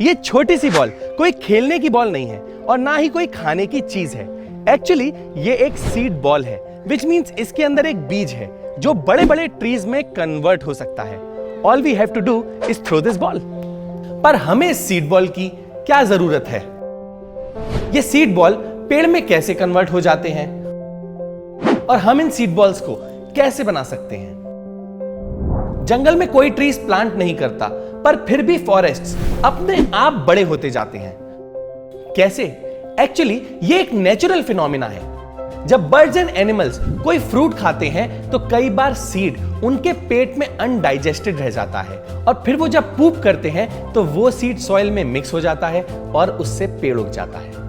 ये छोटी सी बॉल कोई खेलने की बॉल नहीं है और ना ही कोई खाने की चीज है। एक्चुअली ये एक सीड बॉल है, विच मीन्स इसके अंदर एक बीज है जो बड़े बड़े ट्रीज में कन्वर्ट हो सकता है। All we have to do is throw this ball. पर हमें इस सीड बॉल की क्या जरूरत है? ये सीड बॉल पेड़ में कैसे कन्वर्ट हो जाते हैं और हम इन सीड बॉल्स को कैसे बना सकते हैं? जंगल में कोई ट्रीज प्लांट नहीं करता, पर फिर भी फॉरेस्ट्स अपने आप बड़े होते जाते हैं। कैसे? एक्चुअली ये एक नेचुरल फिनोमिना है। जब बर्ड्स एंड एनिमल्स कोई फ्रूट खाते हैं तो कई बार सीड उनके पेट में अनडाइजेस्टेड रह जाता है और फिर वो जब पूप करते हैं तो वो सीड सॉइल में मिक्स हो जाता है और उससे पेड़ उग जाता है।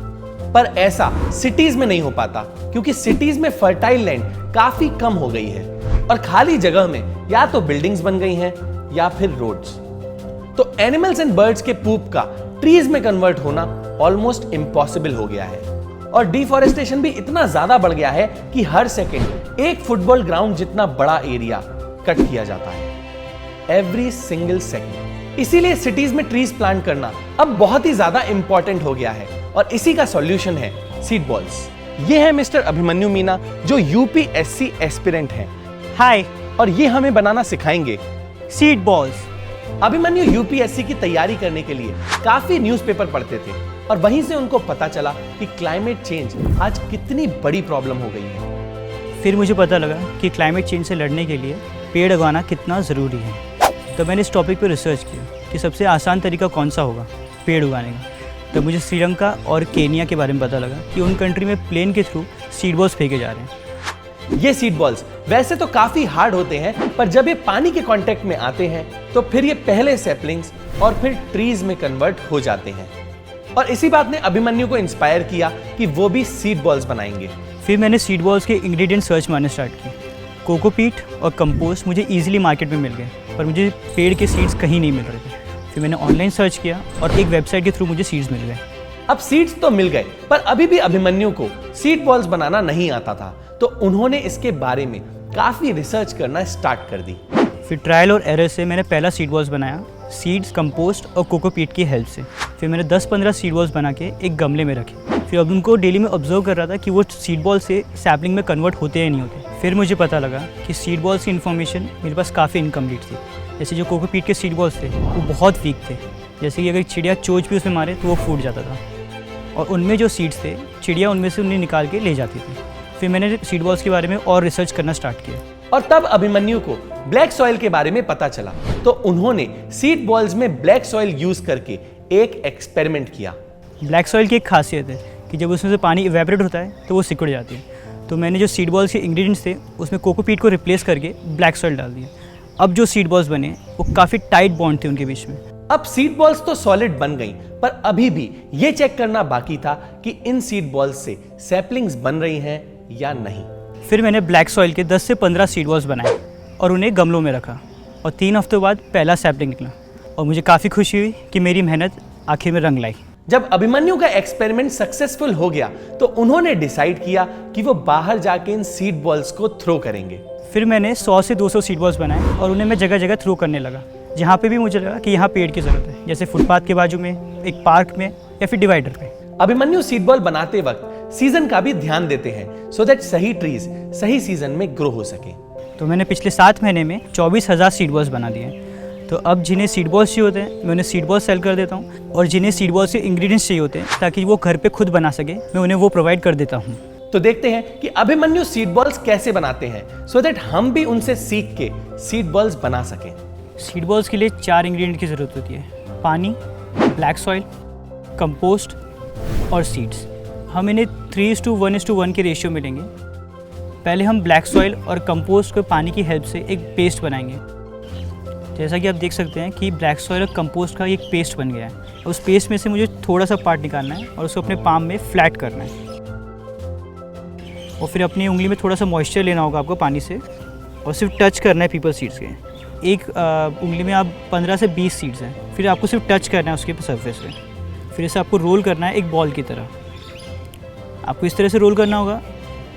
पर ऐसा सिटीज में नहीं हो पाता, क्योंकि सिटीज में फर्टाइल लैंड काफी कम हो गई है और खाली जगह में या तो बिल्डिंग्स बन गई हैं या फिर रोड्स। तो एनिमल्स एंड बर्ड्स के पूप का ट्रीज में कन्वर्ट होना ऑलमोस्ट इम्पॉसिबल हो गया है। और डिफॉरेस्टेशन भी इतना ज्यादा बढ़ गया है कि हर सेकंड एक फुटबॉल ग्राउंड जितना बड़ा एरिया कट किया जाता है, एवरी सिंगल सेकंड। इसीलिए सिटीज में ट्रीज प्लांट करना अब बहुत ही ज्यादा इंपॉर्टेंट हो गया है और इसी का सॉल्यूशन है सीड बॉल्स। ये है मिस्टर अभिमन्यु मीना, जो यूपीएससी एस्पिरेंट हैं। हाय, और ये हमें बनाना सिखाएंगे सीड बॉल्स। अभिमन्यु यूपीएससी की तैयारी करने के लिए काफी न्यूज़पेपर पढ़ते थे और वहीं से उनको पता चला कि क्लाइमेट चेंज आज कितनी बड़ी प्रॉब्लम हो गई है। फिर मुझे पता लगा कि क्लाइमेट चेंज से लड़ने के लिए पेड़ उगाना कितना ज़रूरी है। तो मैंने इस टॉपिक पर रिसर्च किया कि सबसे आसान तरीका कौन सा होगा पेड़ उगाने का। तो मुझे श्रीलंका और केनिया के बारे में पता लगा कि उन कंट्री में प्लेन के थ्रू सीड बॉल्स फेंके जा रहे हैं। ये सीड बॉल्स वैसे तो काफी हार्ड होते हैं, पर जब ये पानी के कांटेक्ट में आते हैं तो फिर ये पहले सैपलिंग्स और फिर ट्रीज में कन्वर्ट हो जाते हैं। और इसी बात ने अभिमन्यु को इंस्पायर किया कि वो भी सीड बॉल्स बनाएंगे। फिर मैंने सीड बॉल्स के इंग्रेडिएंट सर्च मारने स्टार्ट किए। कोकोपीट और कंपोस्ट मुझे ईजिली मार्केट में मिल गए, पर मुझे पेड़ के सीड्स कहीं नहीं मिल रहे थे। फिर मैंने ऑनलाइन सर्च किया और एक वेबसाइट के थ्रू मुझे सीड्स मिल गए। अब सीड्स तो मिल गए, पर अभी भी अभिमन्यु को सीड बॉल्स बनाना नहीं आता था, तो उन्होंने इसके बारे में काफी रिसर्च करना स्टार्ट कर दी। फिर ट्रायल और एरर से मैंने पहला सीड बॉल्स बनाया, सीड्स, कंपोस्ट और कोकोपीट की हेल्प से। फिर मैंने 10-15 सीड बॉल्स बना के एक गमले में रखे। फिर अब उनको डेली में ऑब्जर्व कर रहा था कि वो सीड बॉल से सैपलिंग में कन्वर्ट होते या नहीं होते। फिर मुझे पता लगा कि सीड बॉल्स की इन्फॉर्मेशन मेरे पास काफ़ी इनकम्प्लीट थी। जैसे जो कोकोपीट के सीड बॉल्स थे वो बहुत वीक थे, जैसे कि अगर चिड़िया चोंच भी उसमें मारे तो वो फूट जाता था। और उनमें जो सीड्स थे चिड़िया उनमें से उन्हें निकाल के ले जाती थी। फिर मैंने सीड बॉल्स के बारे में और रिसर्च करना स्टार्ट किया। और तब अभिमन्यु को ब्लैक सॉइल के बारे में पता चला, तो उन्होंने सीड बॉल्स में ब्लैक सॉइल यूज करके एक एक्सपेरिमेंट किया। ब्लैक सॉइल की एक खासियत है कि जब उसमें से पानी इवेपोरेट होता है तो वो सिकुड़ जाती है। तो मैंने जो सीड बॉल्स के इंग्रेडिएंट्स थे उसमें कोकोपीट को रिप्लेस करके ब्लैक सॉइल डाल दिया। अब जो सीड बॉल्स बने वो काफ़ी टाइट बॉन्ड थे उनके बीच में। अब सीड बॉल्स तो सॉलिड बन गई, पर अभी भी ये चेक करना बाकी था कि इन सीड बॉल्स से सैपलिंग्स बन रही हैं या नहीं। फिर मैंने ब्लैक सॉइल के 10 से 15 सीड बॉल्स बनाए और उन्हें गमलों में रखा और 3 हफ्तों बाद पहला सैपलिंग निकला और मुझे काफ़ी खुशी हुई कि मेरी मेहनत आखिर में रंग लाई। जब अभिमन्यु का एक्सपेरिमेंट सक्सेसफुल हो गया तो उन्होंने डिसाइड किया कि वो बाहर जाके इन सीड बॉल्स को थ्रो करेंगे। फिर मैंने 100 से 200 सीड बॉल्स बनाए और उन्हें मैं जगह जगह थ्रो करने लगा, जहाँ पे भी मुझे लगा कि यहाँ पेड़ की ज़रूरत है, जैसे फुटपाथ के बाजू में, एक पार्क में या फिर डिवाइडर पे। अभिमन्यु सीड बॉल बनाते वक्त सीजन का भी ध्यान देते हैं, सो दैट सही ट्रीज सही सीजन में ग्रो हो सके। तो मैंने पिछले 7 महीने में 24,000 सीड बॉल्स बना दिए। तो अब जिन्हें सीड बॉल्स चाहिए होते हैं मैं उन्हें सीड बॉल्स सेल कर देता हूँ, और जिन्हें सीड बॉल्स के इंग्रेडिएंट्स चाहिए होते हैं ताकि वो घर पे खुद बना सके, मैं उन्हें वो प्रोवाइड कर देता हूँ। तो देखते हैं कि अभिमन्यु सीड बॉल्स कैसे बनाते हैं, सो दैट हम भी उनसे सीख के सीड बॉल्स बना सकें। सीड बॉल्स के लिए 4 इंग्रेडिएंट की ज़रूरत होती है: पानी, ब्लैक सॉइल, कंपोस्ट और सीड्स। हम इन्हें 3:1:1 के रेशियो में लेंगे। पहले हम ब्लैक सॉइल और कंपोस्ट को पानी की हेल्प से एक पेस्ट बनाएंगे। जैसा कि आप देख सकते हैं कि ब्लैक सॉइल और कंपोस्ट का एक पेस्ट बन गया है। उस पेस्ट में से मुझे थोड़ा सा पार्ट निकालना है और उसको अपने पाम में फ्लैट करना है, और फिर अपनी उंगली में थोड़ा सा मॉइस्चर लेना होगा आपको पानी से, और सिर्फ टच करना है पीपल सीड्स के। एक उंगली में आप 15 से 20 सीड्स हैं, फिर आपको सिर्फ टच करना है उसके सरफेस पे। फिर इसे आपको रोल करना है एक बॉल की तरह। आपको इस तरह से रोल करना होगा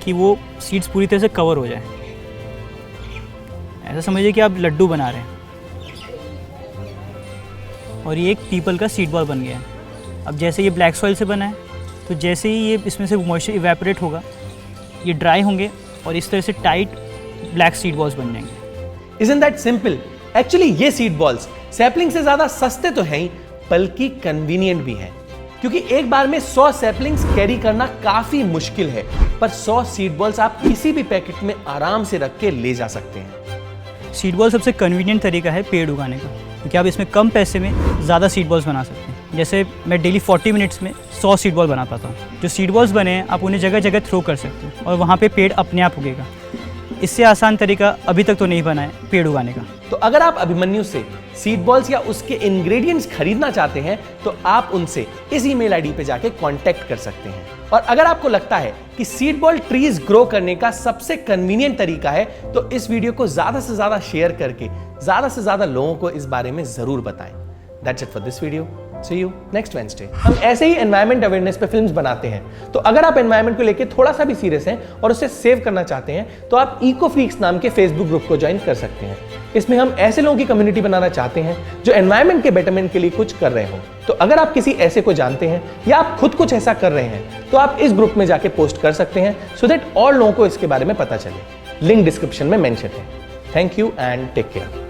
कि वो सीड्स पूरी तरह से कवर हो जाए। ऐसा समझिए कि आप लड्डू बना रहे हैं, और ये एक पीपल का सीड बॉल बन गया है। अब जैसे ये ब्लैक सॉइल से बना है, तो जैसे ही ये इसमें से मॉइस्चर इवेपोरेट होगा, ये ड्राई होंगे और इस तरह से टाइट ब्लैक सीड बॉल्स बन जाएंगे। Isn't that simple? Actually ये सीड बॉल्स सैपलिंग से ज्यादा सस्ते तो हैं ही, बल्कि कन्वीनियंट भी हैं, क्योंकि एक बार में 100 सैपलिंग्स कैरी करना काफी मुश्किल है, पर 100 सीड बॉल्स आप किसी भी पैकेट में आराम से रख के ले जा सकते हैं। सीड बॉल सबसे कन्वीनियंट तरीका है पेड़ उगाने का, क्योंकि आप इसमें कम पैसे में ज़्यादा सीड बॉल्स बना सकते हैं। जैसे मैं डेली 40 मिनट्स में 100 सीड बॉल बना पाता हूँ। जो सीड बॉल्स बने हैं आप उन्हें जगह जगह थ्रो कर सकते हो और वहाँ पे पेड़ अपने आप उगेगा। इससे आसान तरीका अभी तक तो नहीं बना है पेड़ उगाने का। तो अगर आप अभिमन्यु से सीड बॉल्स या उसके इंग्रेडिएंट्स खरीदना चाहते हैं तो आप उनसे इस ईमेल आईडी पे जाके कांटेक्ट कर सकते हैं। और अगर आपको लगता है कि सीड बॉल ट्रीज ग्रो करने का सबसे कन्वीनियंट तरीका है, तो इस वीडियो को ज्यादा से ज्यादा शेयर करके ज्यादा से ज्यादा लोगों को इस बारे में जरूर बताएं। That's it for this video. See you next Wednesday. हम ऐसे ही एनवायरमेंट अवेयरनेस पे फिल्म्स बनाते हैं, तो अगर आप एनवायरमेंट को लेके थोड़ा सा भी सीरियस हैं और उसे सेव करना चाहते हैं, तो आप इको फ्रीक्स नाम के फेसबुक ग्रुप को ज्वाइन कर सकते हैं। इसमें हम ऐसे लोगों की कम्युनिटी बनाना चाहते हैं जो एनवायरमेंट के बेटरमेंट के लिए कुछ कर रहे हो। तो अगर आप किसी ऐसे को जानते हैं या आप खुद कुछ ऐसा कर रहे हैं, तो आप इस ग्रुप में जाके पोस्ट कर सकते हैं, सो दैट और लोगों को इसके बारे में पता चले। लिंक डिस्क्रिप्शन में मेंशन है। Thank you and take care.